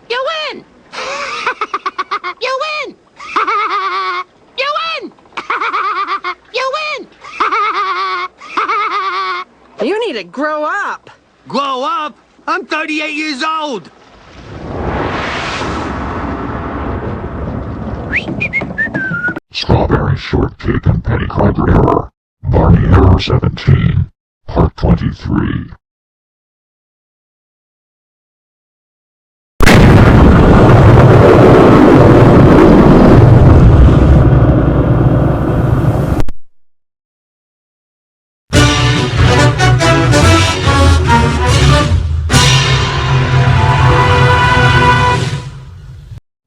You win! You win! You win! You win! You need to grow up. Grow up? I'm 38 years old! Strawberry Shortcake and Penny Crygor error. Barney error 17. Part 23.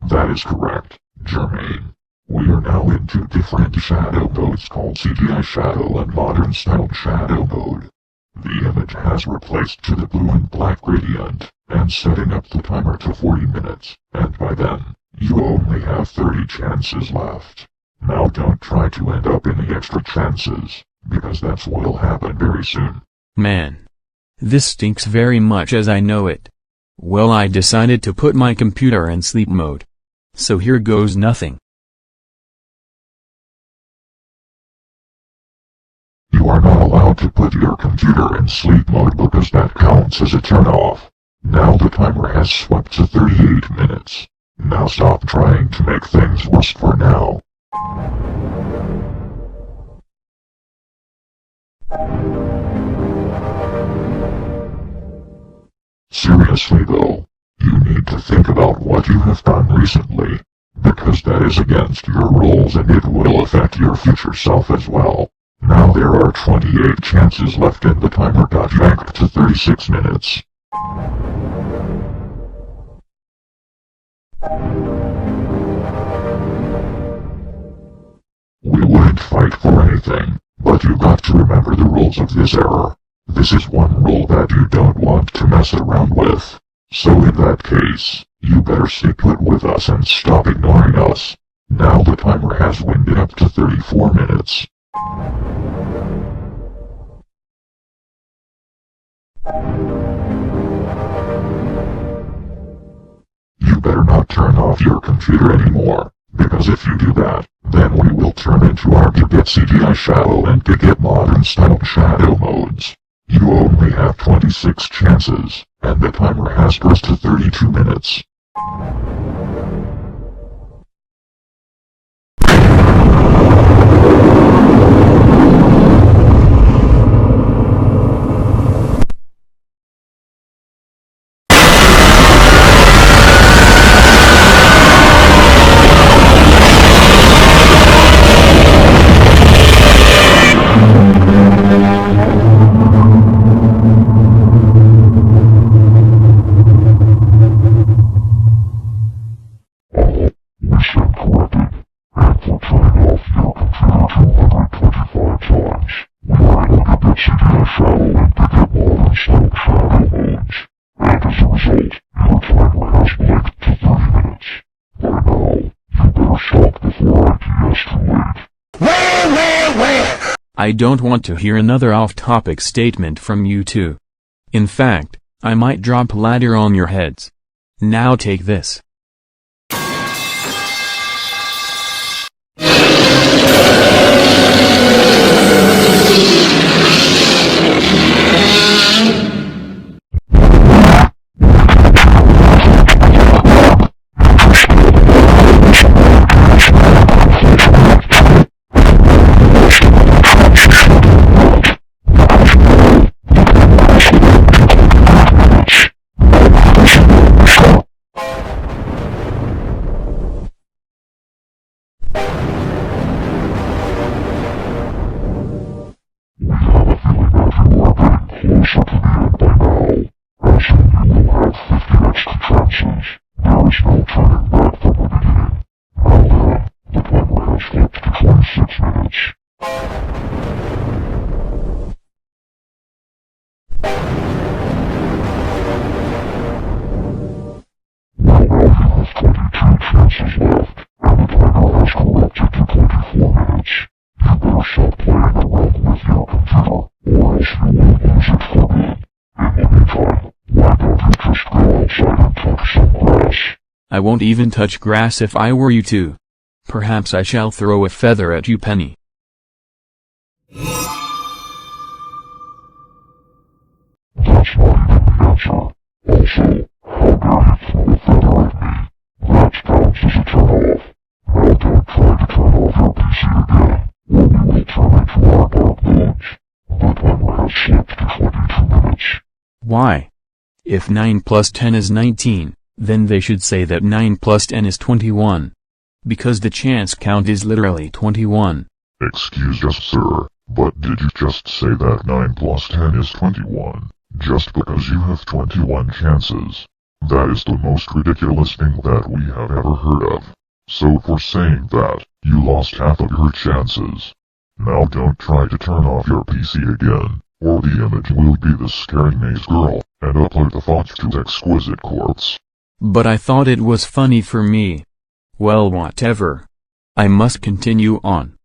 That is correct, Jermaine. We are now in two different shadow modes called CGI Shadow and Modern Styled Shadow mode. The image has replaced to the blue and black gradient, and setting up the timer to 40 minutes, and by then, you only have 30 chances left. Now don't try to end up in the extra chances, because that's what'll happen very soon. Man. This stinks very much as I know it. Well, I decided to put my computer in sleep mode. So here goes nothing. You are not allowed to put your computer in sleep mode because that counts as a turn-off. Now the timer has swept to 38 minutes. Now stop trying to make things worse for now. Seriously though, you need to think about what you have done recently, because that is against your rules and it will affect your future self as well. Now there are 28 chances left and the timer got yanked to 36 minutes. We wouldn't fight for anything, but you got to remember the rules of this error. This is one rule that you don't want to mess around with. So in that case, you better stay put with us and stop ignoring us. Now the timer has winded up to 34 minutes. You better not turn off your computer anymore, because if you do that, then we will turn into our Get CGI Shadow and Get Modern Styled Shadow modes. You only have 26 chances, and the timer has pressed to 32 minutes. I don't want to hear another off-topic statement from you two. In fact, I might drop a ladder on your heads. Now take this. I won't even touch grass if I were you two. Perhaps I shall throw a feather at you, Penny. That's not even the answer. Also, how dare you throw a feather at me? That counts as a turn-off. Now don't try to turn off your PC again, or we will turn into our dark modes. The timer has slipped to 22 minutes. Why? If 9 plus 10 is 19, then they should say that 9 plus 10 is 21. Because the chance count is literally 21. Excuse us, sir, but did you just say that 9 plus 10 is 21, just because you have 21 chances? That is the most ridiculous thing that we have ever heard of. So for saying that, you lost half of your chances. Now don't try to turn off your PC again, or the image will be the scary maze girl, and upload the thoughts to Exquisite Corpse. But I thought it was funny for me. Well, whatever. I must continue on.